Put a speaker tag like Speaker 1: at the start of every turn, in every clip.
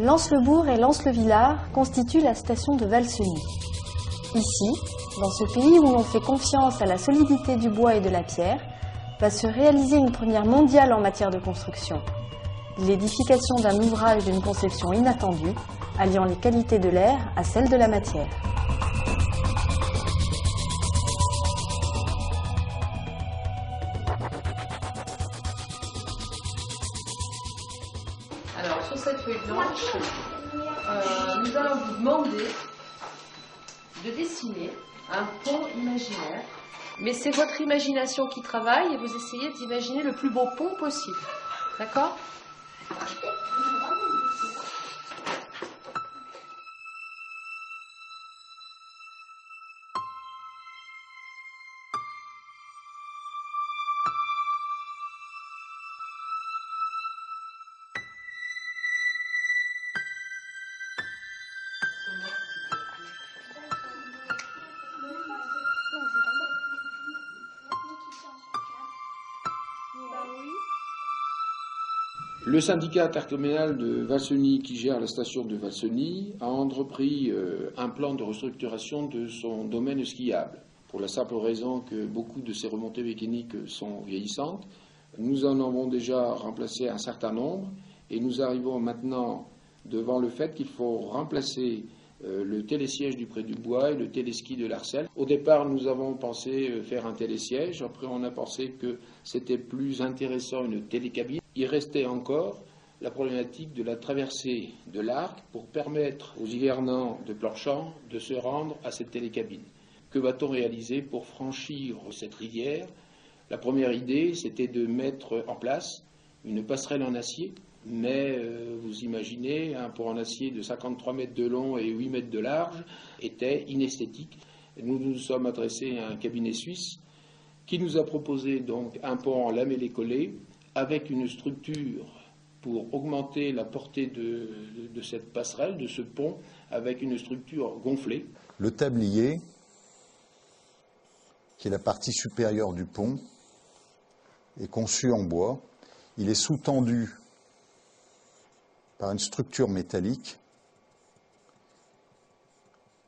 Speaker 1: Lens-le-Bourg et Lens-le-Villard constituent la station de Valseny. Ici, dans ce pays où l'on fait confiance à la solidité du bois et de la pierre, va se réaliser une première mondiale en matière de construction. L'édification d'un ouvrage d'une conception inattendue, alliant les qualités de l'air à celles de la matière.
Speaker 2: Alors, sur cette feuille blanche, nous allons vous demander de dessiner un pont imaginaire. Mais c'est votre imagination qui travaille et vous essayez d'imaginer le plus beau pont possible. D'accord ?
Speaker 3: Le syndicat intercommunal de Valseny, qui gère la station de Valseny, a entrepris un plan de restructuration de son domaine skiable, pour la simple raison que beaucoup de ces remontées mécaniques sont vieillissantes. Nous en avons déjà remplacé un certain nombre, et nous arrivons maintenant devant le fait qu'il faut remplacer le télésiège du Pré du Bois et le téléski de l'Arcel. Au départ, nous avons pensé faire un télésiège. Après, on a pensé que c'était plus intéressant une télécabine. Il restait encore la problématique de la traversée de l'Arc pour permettre aux hivernants de Planchant de se rendre à cette télécabine. Que va-t-on réaliser pour franchir cette rivière? La première idée, c'était de mettre en place une passerelle en acier. Mais vous imaginez, un pont en acier de 53 mètres de long et 8 mètres de large était inesthétique. Nous nous sommes adressés à un cabinet suisse qui nous a proposé donc un pont en lamellé-collé avec une structure pour augmenter la portée de cette passerelle, de ce pont, avec une structure gonflée.
Speaker 4: Le tablier, qui est la partie supérieure du pont, est conçu en bois. Il est sous-tendu par une structure métallique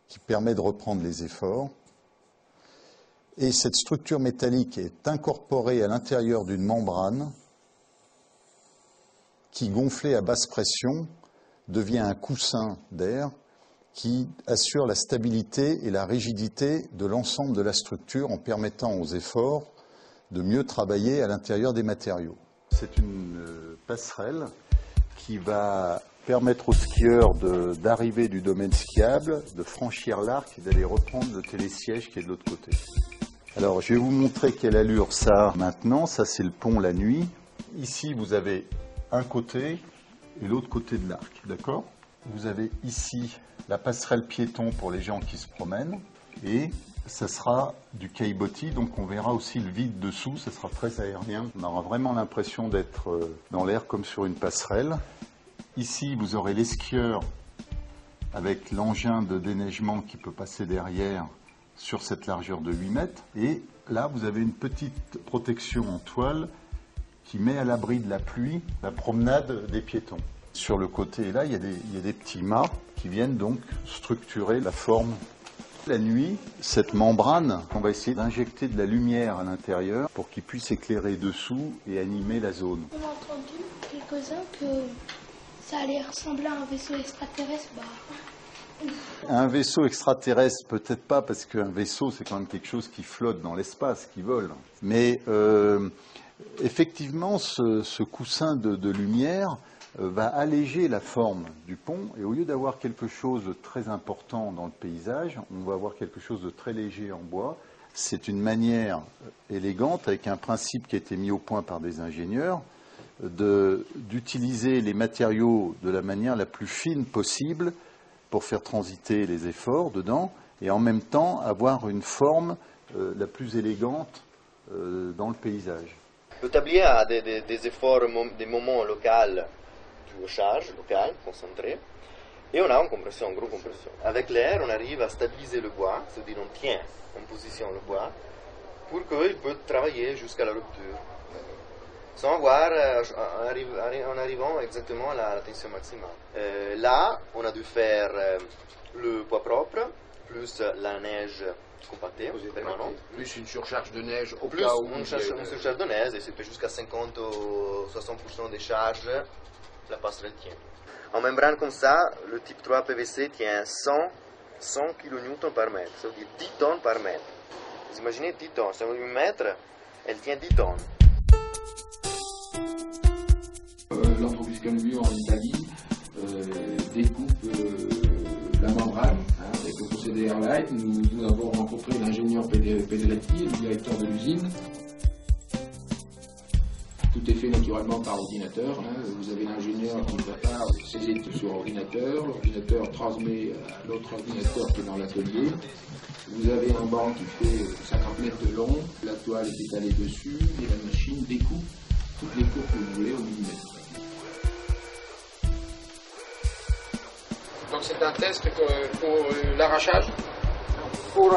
Speaker 4: qui permet de reprendre les efforts. Et cette structure métallique est incorporée à l'intérieur d'une membrane qui, gonflée à basse pression, devient un coussin d'air qui assure la stabilité et la rigidité de l'ensemble de la structure en permettant aux efforts de mieux travailler à l'intérieur des matériaux. C'est une passerelle qui va permettre aux skieurs d'arriver du domaine skiable, de franchir l'arc et d'aller reprendre le télésiège qui est de l'autre côté. Alors, je vais vous montrer quelle allure ça a maintenant. Ça, c'est le pont la nuit. Ici, vous avez un côté et l'autre côté de l'arc, d'accord? Vous avez ici la passerelle piéton pour les gens qui se promènent et ça sera du caillebotis, donc on verra aussi le vide dessous, ça sera très aérien. On aura vraiment l'impression d'être dans l'air comme sur une passerelle. Ici, vous aurez les skieurs avec l'engin de déneigement qui peut passer derrière sur cette largeur de 8 mètres. Et là, vous avez une petite protection en toile qui met à l'abri de la pluie la promenade des piétons. Sur le côté, là, il y a des petits mâts qui viennent donc structurer la forme. La nuit, cette membrane, on va essayer d'injecter de la lumière à l'intérieur pour qu'il puisse éclairer dessous et animer la zone.
Speaker 5: On a entendu quelques-uns que ça allait ressembler à un vaisseau extraterrestre.
Speaker 4: Un vaisseau extraterrestre, peut-être pas, parce qu'un vaisseau, c'est quand même quelque chose qui flotte dans l'espace, qui vole. Mais effectivement, ce coussin de lumière va alléger la forme du pont, et au lieu d'avoir quelque chose de très important dans le paysage, on va avoir quelque chose de très léger en bois. C'est une manière élégante, avec un principe qui a été mis au point par des ingénieurs, d'utiliser les matériaux de la manière la plus fine possible pour faire transiter les efforts dedans, et en même temps avoir une forme la plus élégante dans le paysage.
Speaker 6: Le tablier a des efforts, des moments locaux, du haussage local, concentré, et on a une compression, une grosse compression. Avec l'air, on arrive à stabiliser le bois, c'est-à-dire on tient en position le bois, pour qu'il puisse travailler jusqu'à la rupture. sans voir en arrivant exactement à la tension maximale. Là, on a dû faire le poids propre, plus la neige compactée, permanente.
Speaker 3: Plus une surcharge de neige au
Speaker 6: Plus
Speaker 3: cas où
Speaker 6: une surcharge de neige, et c'est jusqu'à 50 ou 60% de charge, la passerelle tient. En membrane comme ça, le type 3 PVC tient 100 kN par mètre, ça veut dire 10 tonnes par mètre. Vous imaginez 10 tonnes, ça veut dire 1 mètre, elle tient 10 tonnes.
Speaker 3: L'entreprise Canvio en Italie découpe la membrane avec le procédé Airlight. Nous avons rencontré l'ingénieur Pedretti, le directeur de l'usine. Tout est fait naturellement par ordinateur. Vous avez l'ingénieur qui prépare ses études sur ordinateur. L'ordinateur transmet à l'autre ordinateur qui est dans l'atelier. Vous avez un banc qui fait 50 mètres de long. La toile est étalée dessus et la machine découpe toutes les courbes que vous voulez au millimètre. Donc c'est un test pour l'arrachage?
Speaker 7: Pour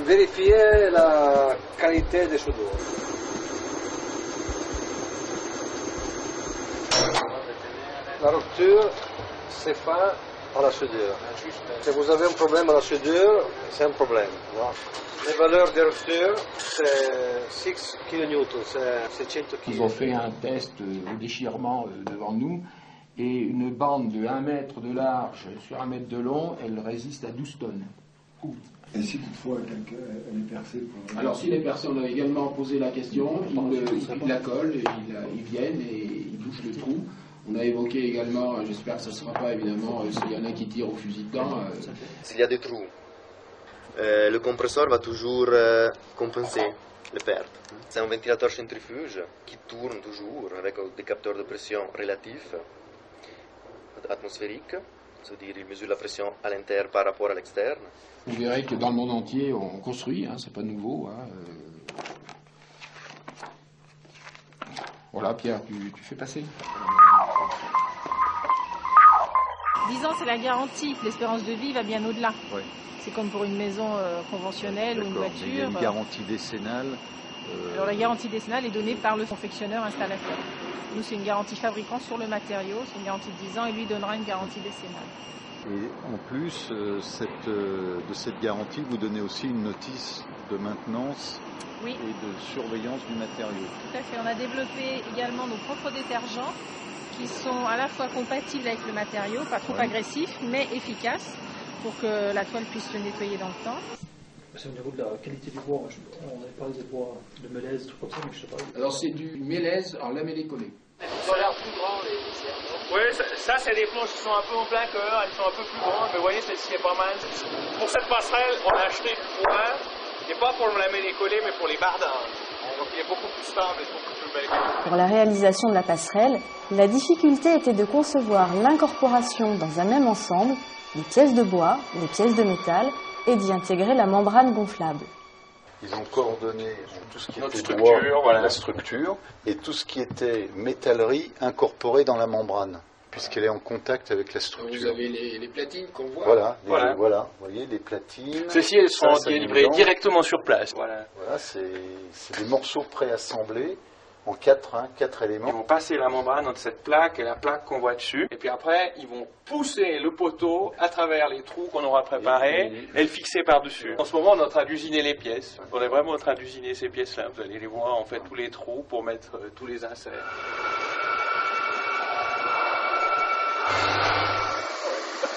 Speaker 7: vérifier la qualité des soudures. La rupture, c'est fait à la soudure. Si vous avez un problème à la soudure, c'est un problème. Les valeurs de rupture, c'est 6 kN, c'est 100 kg.
Speaker 3: Ils ont fait un test au déchirement devant nous. Et une bande de 1 mètre de large sur 1 mètre de long, elle résiste à 12 tonnes.
Speaker 8: Et si toutefois elle est percée pour...
Speaker 3: Alors si les personnes ont également posé la question, ils la collent, ils viennent et ils bouchent le trou. On a évoqué également, j'espère que ce ne sera pas évidemment, s'il y en a qui tirent au fusil de camp.
Speaker 6: S'il y a des trous, le compresseur va toujours compenser les pertes. C'est un ventilateur centrifuge qui tourne toujours avec des capteurs de pression relatifs, atmosphériques, c'est-à-dire il mesure la pression à l'interne par rapport à l'externe.
Speaker 3: Vous verrez que dans le monde entier on construit, c'est pas nouveau. Voilà, Pierre, tu fais passer.
Speaker 9: 10 ans, c'est la garantie. L'espérance de vie va bien au-delà.
Speaker 10: Oui.
Speaker 9: C'est comme pour une maison conventionnelle ou une voiture.
Speaker 10: Il y a une garantie décennale.
Speaker 9: Alors la garantie décennale est donnée par le confectionneur installateur. Nous, c'est une garantie fabricant sur le matériau, c'est une garantie de 10 ans et lui donnera une garantie décennale.
Speaker 10: Et en plus de cette garantie, vous donnez aussi une notice de maintenance et de surveillance du matériau.
Speaker 9: Tout à fait. On a développé également nos propres détergents qui sont à la fois compatibles avec le matériau, pas trop agressifs, mais efficaces pour que la toile puisse se nettoyer dans le temps.
Speaker 11: C'est au niveau de la qualité du bois. On avait parlé des bois de mélèze, des trucs comme ça, mais je sais pas.
Speaker 3: Alors c'est du mélèze en lamellé-collé.
Speaker 12: Ils ont l'air plus grands, les cerveaux. Oui, ça c'est des planches qui sont un peu en plein cœur, elles sont un peu plus grandes, mais vous voyez, celle-ci est pas mal. Pour cette passerelle, on a acheté du bois, et pas pour le lamellé-collé, mais pour les bardins. Donc il est beaucoup plus stable et beaucoup plus belle.
Speaker 1: Pour la réalisation de la passerelle, la difficulté était de concevoir l'incorporation dans un même ensemble des pièces de bois, des pièces de métal, et d'y intégrer la membrane gonflable.
Speaker 4: Ils ont coordonné tout ce qui était bois, la structure, et tout ce qui était métallerie incorporée dans la membrane, puisqu'elle est en contact avec la structure.
Speaker 3: Vous avez les platines qu'on voit.
Speaker 4: Voilà, vous voyez, les platines.
Speaker 12: Celles-ci, elles sont livrées directement sur place. Voilà,
Speaker 4: c'est des morceaux préassemblés en 4 éléments.
Speaker 12: Ils vont passer la membrane entre cette plaque et la plaque qu'on voit dessus. Et puis après, ils vont pousser le poteau à travers les trous qu'on aura préparés et le fixer par-dessus. En ce moment, on est en train d'usiner les pièces. On est vraiment en train d'usiner ces pièces-là. Vous allez les voir, on fait tous les trous pour mettre tous les inserts.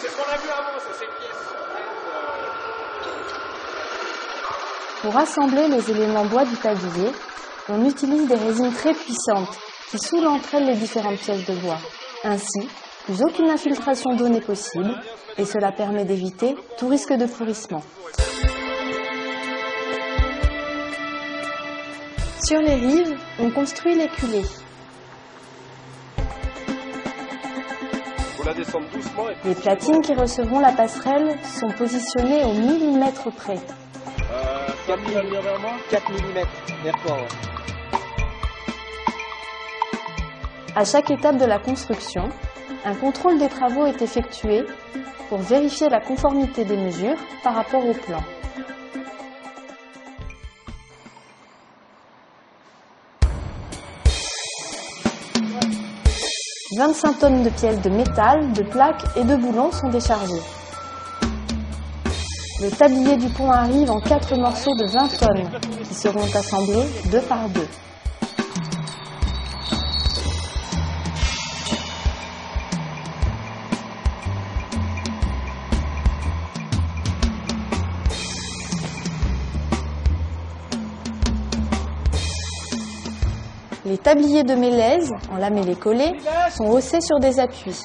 Speaker 12: C'est ce qu'on a vu avant, c'est ces pièces.
Speaker 1: Pour assembler les éléments bois du tablier, on utilise des résines très puissantes qui soudent entre elles les différentes pièces de bois. Ainsi, plus aucune infiltration d'eau n'est possible et cela permet d'éviter tout risque de pourrissement. Sur les rives, on construit les culées. Les platines qui recevront la passerelle sont positionnées au millimètre près.
Speaker 7: 4 mm,
Speaker 1: À chaque étape de la construction, un contrôle des travaux est effectué pour vérifier la conformité des mesures par rapport au plan. 25 tonnes de pièces de métal, de plaques et de boulons sont déchargées. Le tablier du pont arrive en 4 morceaux de 20 tonnes qui seront assemblés 2 par 2. Les tabliers de mélèze, en lamellé collé, sont haussés sur des appuis.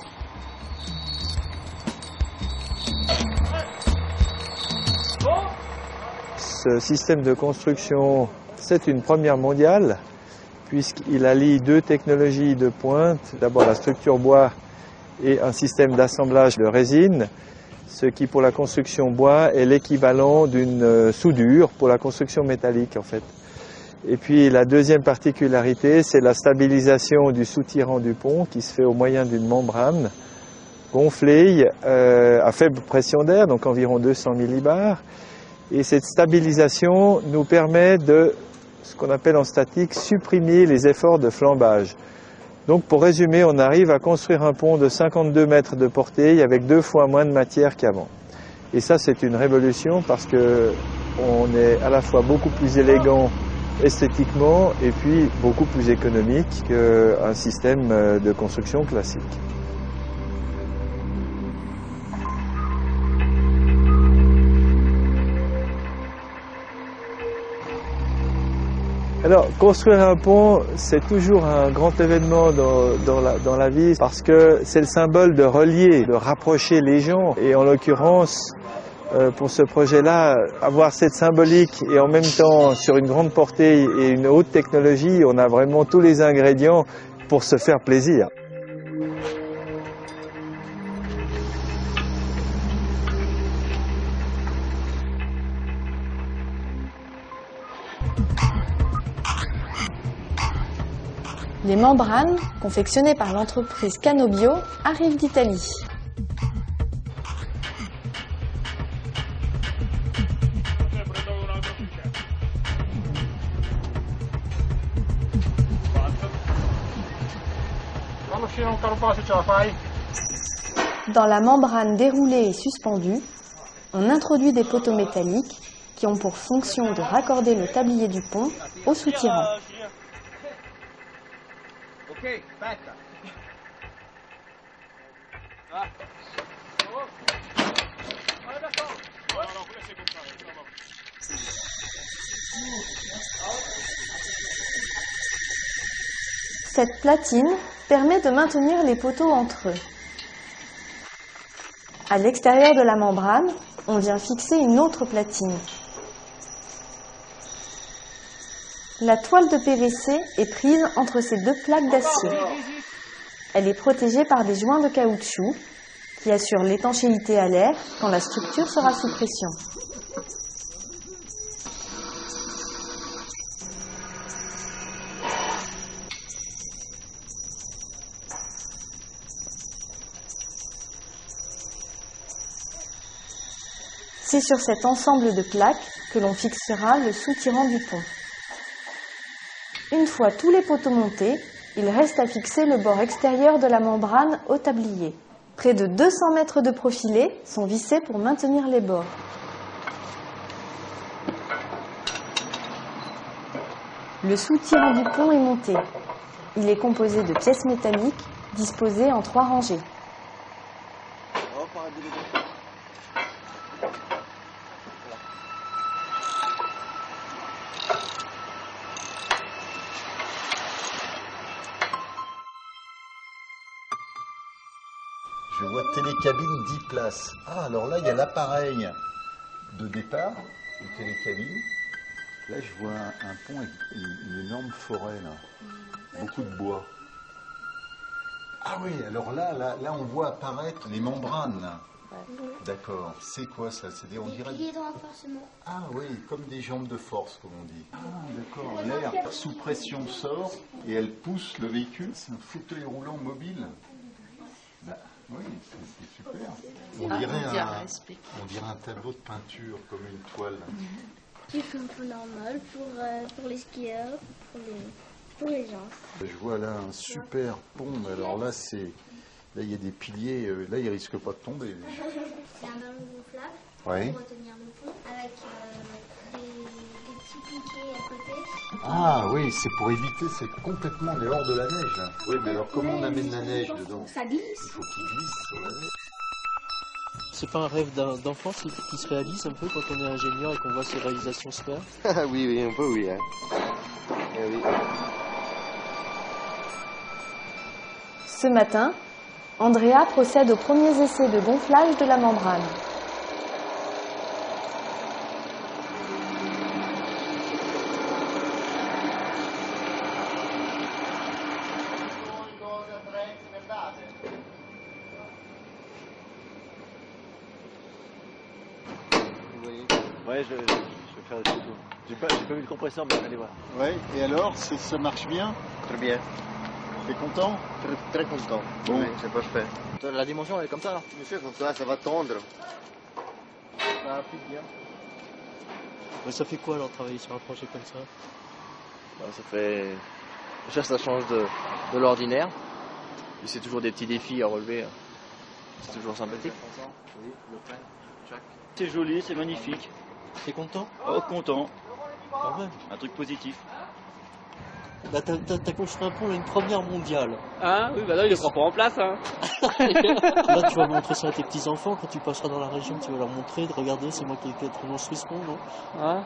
Speaker 13: Ce système de construction, c'est une première mondiale, puisqu'il allie 2 technologies de pointe. D'abord la structure bois et un système d'assemblage de résine, ce qui pour la construction bois est l'équivalent d'une soudure pour la construction métallique en fait. Et puis la deuxième particularité, c'est la stabilisation du soutirant du pont qui se fait au moyen d'une membrane gonflée à faible pression d'air, donc environ 200 millibars. Et cette stabilisation nous permet de, ce qu'on appelle en statique, supprimer les efforts de flambage. Donc pour résumer, on arrive à construire un pont de 52 mètres de portée avec 2 fois moins de matière qu'avant. Et ça, c'est une révolution parce qu'on est à la fois beaucoup plus élégant esthétiquement et puis beaucoup plus économique qu'un système de construction classique. Alors, construire un pont, c'est toujours un grand événement dans la vie parce que c'est le symbole de relier, de rapprocher les gens. Et en l'occurrence, pour ce projet-là, avoir cette symbolique et en même temps sur une grande portée et une haute technologie, on a vraiment tous les ingrédients pour se faire plaisir.
Speaker 1: Les membranes, confectionnées par l'entreprise Canobio, arrivent d'Italie. Dans la membrane déroulée et suspendue, on introduit des poteaux métalliques qui ont pour fonction de raccorder le tablier du pont au soutirant. Cette platine permet de maintenir les poteaux entre eux. À l'extérieur de la membrane, on vient fixer une autre platine. La toile de PVC est prise entre ces 2 plaques d'acier. Elle est protégée par des joints de caoutchouc qui assurent l'étanchéité à l'air quand la structure sera sous pression. C'est sur cet ensemble de plaques que l'on fixera le soutirant du pont. Une fois tous les poteaux montés, il reste à fixer le bord extérieur de la membrane au tablier. Près de 200 mètres de profilés sont vissés pour maintenir les bords. Le soutirant du pont est monté. Il est composé de pièces métalliques disposées en 3 rangées.
Speaker 4: Je vois télécabine 10 places. Ah, alors là, il y a l'appareil de départ, de télécabine. Là, je vois un pont avec une énorme forêt, là. Beaucoup de bois. Ah oui, alors là, on voit apparaître les membranes, là. D'accord. C'est quoi ça? C'est des, on dirait...
Speaker 5: piliers de renforcement.
Speaker 4: Ah oui, comme des jambes de force, comme on dit. Ah d'accord. L'air sous pression sort et elle pousse le véhicule. C'est un fauteuil roulant mobile. Bah, oui, c'est super. On dirait un tableau de peinture, comme une toile.
Speaker 5: Qui fait un peu normal pour les skieurs, pour les... Pour les gens.
Speaker 4: Je vois là un super pont, mais alors là, là il y a des piliers, là il risque pas de tomber.
Speaker 5: C'est un ballon gonflable
Speaker 4: Ouais.
Speaker 5: pour retenir le pont avec des petits piquets à côté.
Speaker 4: Ah oui, c'est pour éviter, c'est complètement hors de la neige. Là. Oui, mais alors comment on amène la neige dedans?
Speaker 5: Ça glisse.
Speaker 4: Il faut qu'il glisse sur la neige.
Speaker 11: C'est pas un rêve d'enfant qui se réalise un peu quand on est ingénieur et qu'on voit ses réalisations se faire?
Speaker 6: Oui, un peu oui. Hein. Oui.
Speaker 1: Ce matin, Andrea procède aux premiers essais de gonflage de la membrane.
Speaker 14: Ouais, je vais faire des photos. J'ai pas vu le compresseur, mais allez voir.
Speaker 4: Ouais, et alors, ça marche bien?
Speaker 6: Très bien.
Speaker 4: T'es content?
Speaker 6: Très content.
Speaker 4: Bon.
Speaker 6: Oui, c'est parfait.
Speaker 14: La dimension, elle est comme ça, là?
Speaker 6: Monsieur, comme ça va tendre.
Speaker 14: Ça applique bien.
Speaker 11: Mais ça fait quoi alors travailler sur un projet comme ça?
Speaker 14: Ça fait... Déjà, ça change de l'ordinaire. Et c'est toujours des petits défis à relever. C'est toujours sympathique. C'est joli, c'est magnifique.
Speaker 11: T'es content?
Speaker 14: Oh, content.
Speaker 11: Quand même.
Speaker 14: Un truc positif.
Speaker 11: Bah t'as construit un pont, une première mondiale.
Speaker 14: Ah oui, bah là, il ne sera pas en place, hein.
Speaker 11: Là, tu vas montrer ça à tes petits-enfants, quand tu passeras dans la région, tu vas leur montrer, regardez, c'est moi qui ai construit ce pont, non?
Speaker 14: Hein?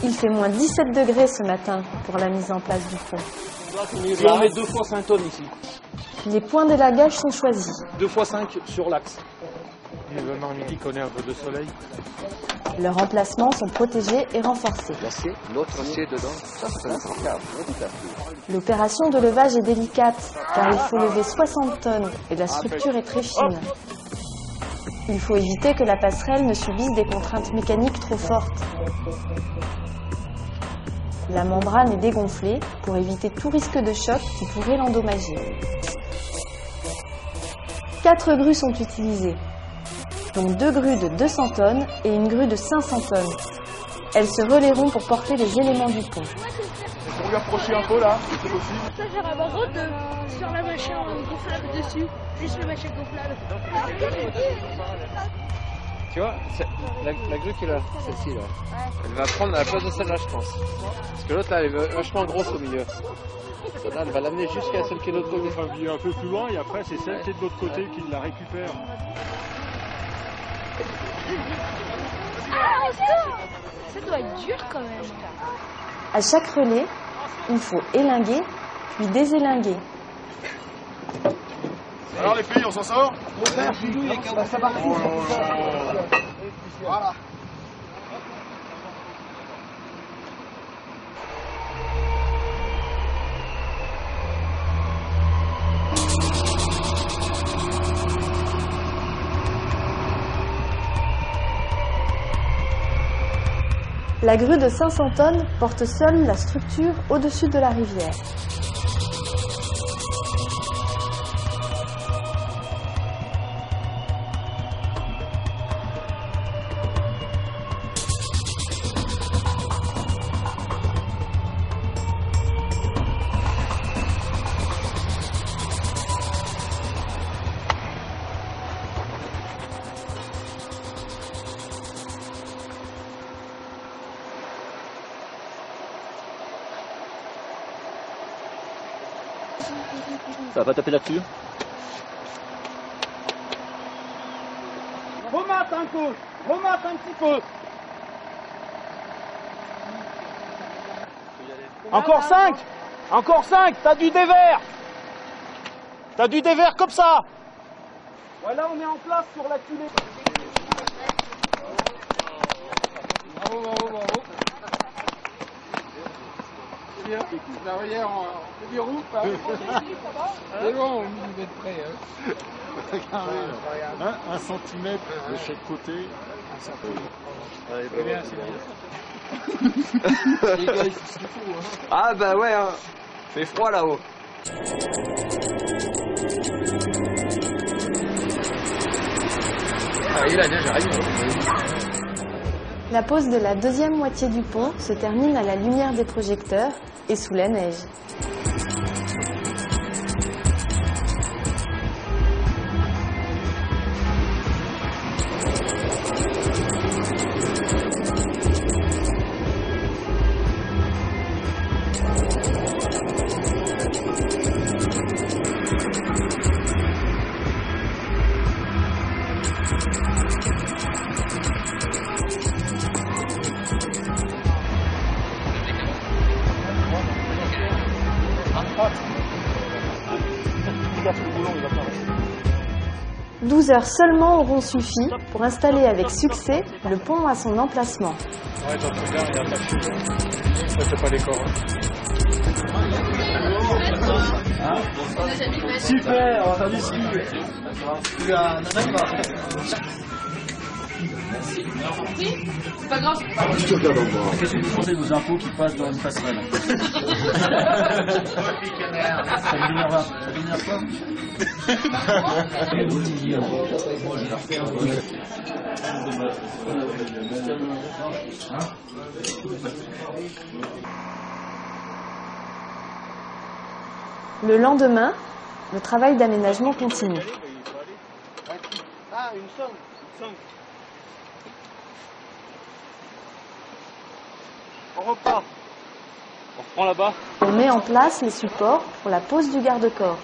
Speaker 1: Il fait moins 17 degrés ce matin pour la mise en place du pont.
Speaker 15: Et on met 2 fois 5 tonnes ici.
Speaker 1: Les points d'élagage sont choisis.
Speaker 15: 2 fois 5 sur l'axe.
Speaker 16: Événement midi qu'on ait un peu de soleil.
Speaker 1: Leurs emplacements sont protégés et renforcés.
Speaker 6: L'acier, l'autre acier dedans, ça c'est un.
Speaker 1: L'opération de levage est délicate car il faut lever 60 tonnes et la structure est très fine. Il faut éviter que la passerelle ne subisse des contraintes mécaniques trop fortes. La membrane est dégonflée pour éviter tout risque de choc qui pourrait l'endommager. 4 grues sont utilisées, dont 2 grues de 200 tonnes et une grue de 500 tonnes. Elles se relayeront pour porter les éléments du pont.
Speaker 15: Pour lui approcher un peu là, si c'est possible.
Speaker 5: Ça, j'ai un barreau sur la machine gonflable dessus. Juste le machine gonflable.
Speaker 14: Tu vois, la grue qui est là, celle-ci là, elle va prendre la place de celle-là, je pense. Parce que l'autre là, elle est vachement grosse au milieu. Celle-là, elle va l'amener jusqu'à celle qui est de l'autre côté.
Speaker 16: Enfin, un peu plus loin et après c'est celle qui est de l'autre côté qui la récupère.
Speaker 5: Ça doit être dur quand même.
Speaker 1: À chaque relais, il faut élinguer puis désélinguer.
Speaker 15: Alors les filles, on s'en sort?
Speaker 7: Ça va.
Speaker 15: Voilà.
Speaker 1: La grue de 500 tonnes porte seule la structure au-dessus de la rivière.
Speaker 14: Ça va pas taper là-dessus?
Speaker 15: Remate un coup, remate un petit peu. Encore 5, encore 5, t'as du dévers. T'as du dévers comme ça. Voilà, on est en place sur la culée. Bravo, bravo, bravo. C'est bien, l'arrière en déroule pas. C'est bon, on met de près.
Speaker 4: Regardez, là. 1 cm de chaque côté.
Speaker 15: C'est bien, c'est bien.
Speaker 14: Ah bah ouais, hein. Fait froid là-haut.
Speaker 1: La pose de la deuxième moitié du pont se termine à la lumière des projecteurs et sous la neige. « 12 heures seulement auront suffi pour installer avec succès le pont à son emplacement. »
Speaker 16: Ouais, j'en trouve bien, il n'y a pas de chose. Ça, c'est pas les corps.
Speaker 15: Super, on va faire du ski.
Speaker 2: C'est pas grave.
Speaker 15: Qu'est-ce que vous pensez de vos impôts qui passent dans une passerelle? Ça m'énerve pas.
Speaker 1: Le lendemain, le travail d'aménagement continue.
Speaker 15: Ah, une sonde. On repart. On reprend là-bas.
Speaker 1: On met en place les supports pour la pose du garde-corps.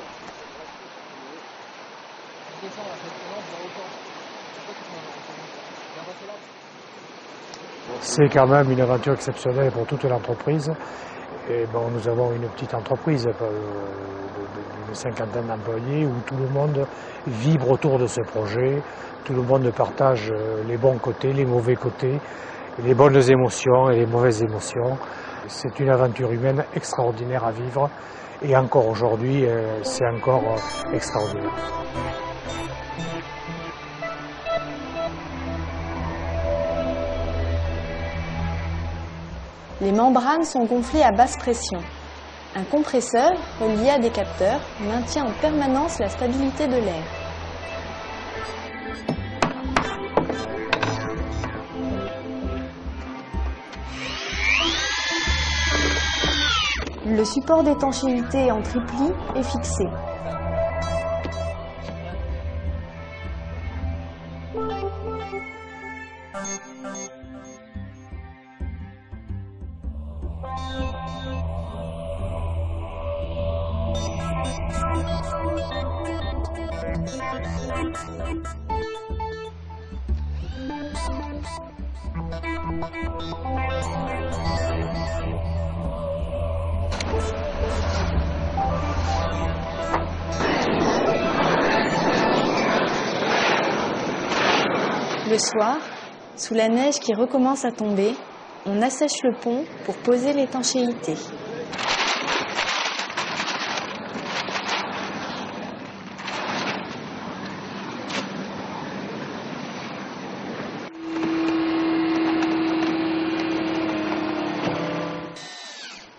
Speaker 17: C'est quand même une aventure exceptionnelle pour toute l'entreprise. Et bon, nous avons une petite entreprise d'une cinquantaine d'employés où tout le monde vibre autour de ce projet. Tout le monde partage les bons côtés, les mauvais côtés, les bonnes émotions et les mauvaises émotions. C'est une aventure humaine extraordinaire à vivre. Et encore aujourd'hui, c'est encore extraordinaire.
Speaker 1: Les membranes sont gonflées à basse pression. Un compresseur, relié à des capteurs, maintient en permanence la stabilité de l'air. Le support d'étanchéité en triplis est fixé. Le soir, sous la neige qui recommence à tomber, on assèche le pont pour poser l'étanchéité.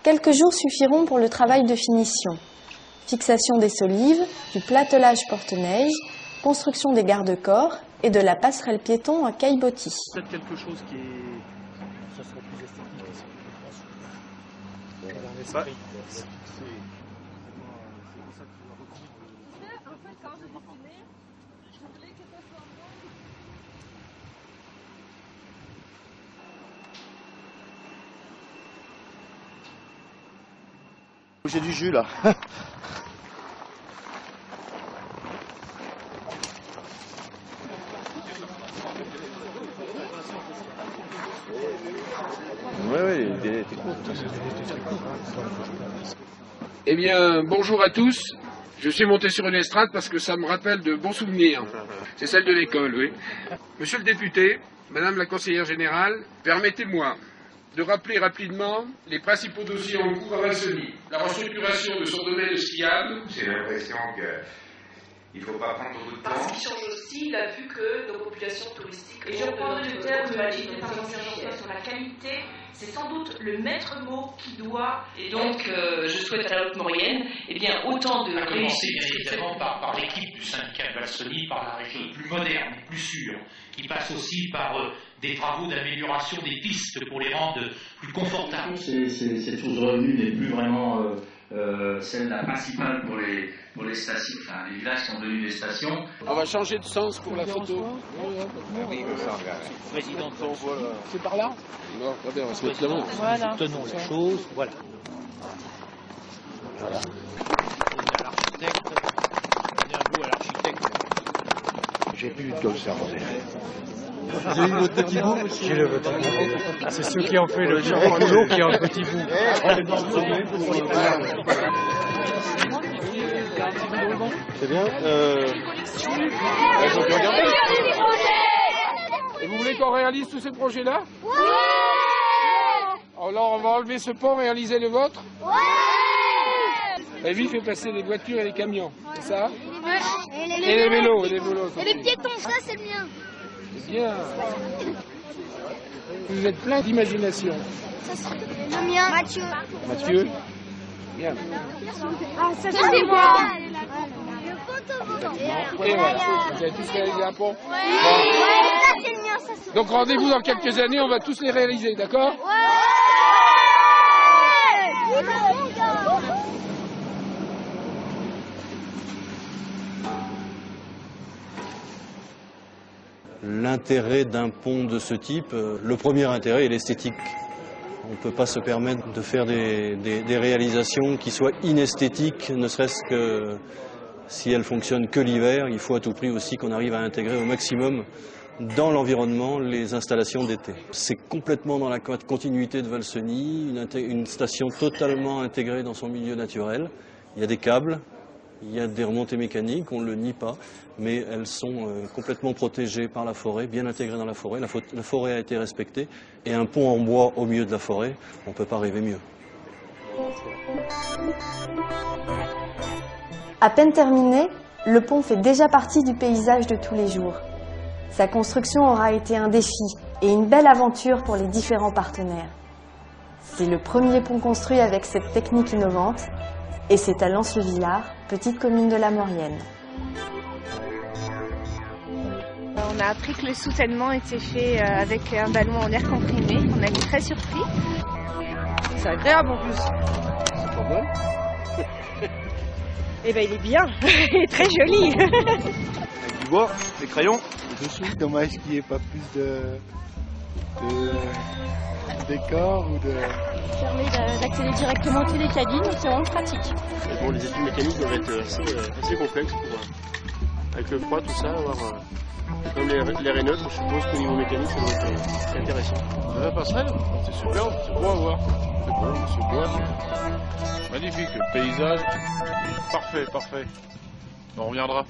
Speaker 1: Quelques jours suffiront pour le travail de finition. Fixation des solives, du platelage porte-neige, construction des garde-corps et de la passerelle piéton à caillebotis.
Speaker 16: Peut-être quelque chose qui est... Ça serait plus esthétique que ce que je pense.
Speaker 9: En fait, quand j'ai dessiné, je voulais que ça soit moins...
Speaker 15: J'ai du jus là. Oui, il était court.
Speaker 3: Eh bien, bonjour à tous. Je suis monté sur une estrade parce que ça me rappelle de bons souvenirs. C'est celle de l'école, oui. Monsieur le député, Madame la conseillère générale, permettez-moi de rappeler rapidement les principaux dossiers en cours à Valseny. La restructuration de son domaine skiable. J'ai l'impression que
Speaker 18: Il ne faut pas prendre beaucoup de temps.
Speaker 2: Parce qu'il change aussi, il a vu que nos populations touristiques... Et je reprends le terme sur la qualité, c'est sans doute le maître mot qui doit... Et donc, je souhaite à la Haute-Maurienne, eh bien, autant de réussite...
Speaker 19: Évidemment par l'équipe du syndicat de Valsony, par la région plus moderne, plus sûre, qui passe aussi par des travaux d'amélioration des pistes pour les rendre plus confortables.
Speaker 20: Cette source de revenus n'est plus vraiment celle-là principale pour les stations, enfin les villages sont devenus des stations.
Speaker 7: On va changer de sens pour la photo.
Speaker 19: Président,
Speaker 7: voilà. C'est par là? Non, pas bien, on va se mettre là-haut.
Speaker 19: Voilà. Tenons les choses, voilà. Voilà.
Speaker 15: J'ai plus de conservateur.
Speaker 17: Vous avez votre petit bout? J'ai le petit bout. C'est ceux qui ont fait le boulot qui ont le petit bout.
Speaker 7: C'est bien. Et vous voulez qu'on réalise tous ces projets-là? Ouais. Alors on va enlever ce pont, réaliser le vôtre? Ouais. La vie fait passer les voitures et les camions, c'est ça?
Speaker 5: Ouais.
Speaker 7: Et les vélos.
Speaker 5: Et les piétons, ça c'est le mien.
Speaker 7: C'est bien. Vous êtes plein d'imagination.
Speaker 5: Ça c'est le mien. Mathieu.
Speaker 7: Mathieu. Bien.
Speaker 5: Ah, ça c'est moi. Le photovoltaïque.
Speaker 7: Et voilà. Vous avez tous réalisé un pont?
Speaker 5: Ouais. Ça c'est le mien. Ça, c'est...
Speaker 7: Donc rendez-vous dans quelques années, on va tous les réaliser, d'accord?
Speaker 5: Ouais.
Speaker 21: L'intérêt d'un pont de ce type, le premier intérêt est l'esthétique. On ne peut pas se permettre de faire des réalisations qui soient inesthétiques, ne serait-ce que si elles fonctionnent que l'hiver. Il faut à tout prix aussi qu'on arrive à intégrer au maximum dans l'environnement les installations d'été. C'est complètement dans la continuité de Valsony, une station totalement intégrée dans son milieu naturel. Il y a des câbles, il y a des remontées mécaniques, on ne le nie pas, mais elles sont complètement protégées par la forêt, bien intégrées dans la forêt. La forêt a été respectée, et un pont en bois au milieu de la forêt, on ne peut pas rêver mieux.
Speaker 1: À peine terminé, le pont fait déjà partie du paysage de tous les jours. Sa construction aura été un défi et une belle aventure pour les différents partenaires. C'est le premier pont construit avec cette technique innovante, et c'est à Lens-le-Villard, petite commune de la Maurienne.
Speaker 9: On a appris que le soutènement était fait avec un ballon en air comprimé. On a été très surpris. C'est agréable en plus.
Speaker 7: C'est pas mal.
Speaker 9: Eh ben il est bien, il est très joli.
Speaker 15: Avec du bois, des crayons. Dessous, dommage qu'il n'y ait pas plus de décor ou de...
Speaker 5: Ça permet d'accéder directement aux télécabines, c'est vraiment pratique.
Speaker 11: Et bon, les études mécaniques doivent être assez complexes pour, avec le froid, tout ça, avoir comme l'air est neutre, je suppose qu'au niveau mécanique, ça doit être intéressant.
Speaker 12: La passerelle, c'est super, c'est beau à voir. C'est beau, c'est beau. Magnifique, le paysage, parfait, parfait. On reviendra.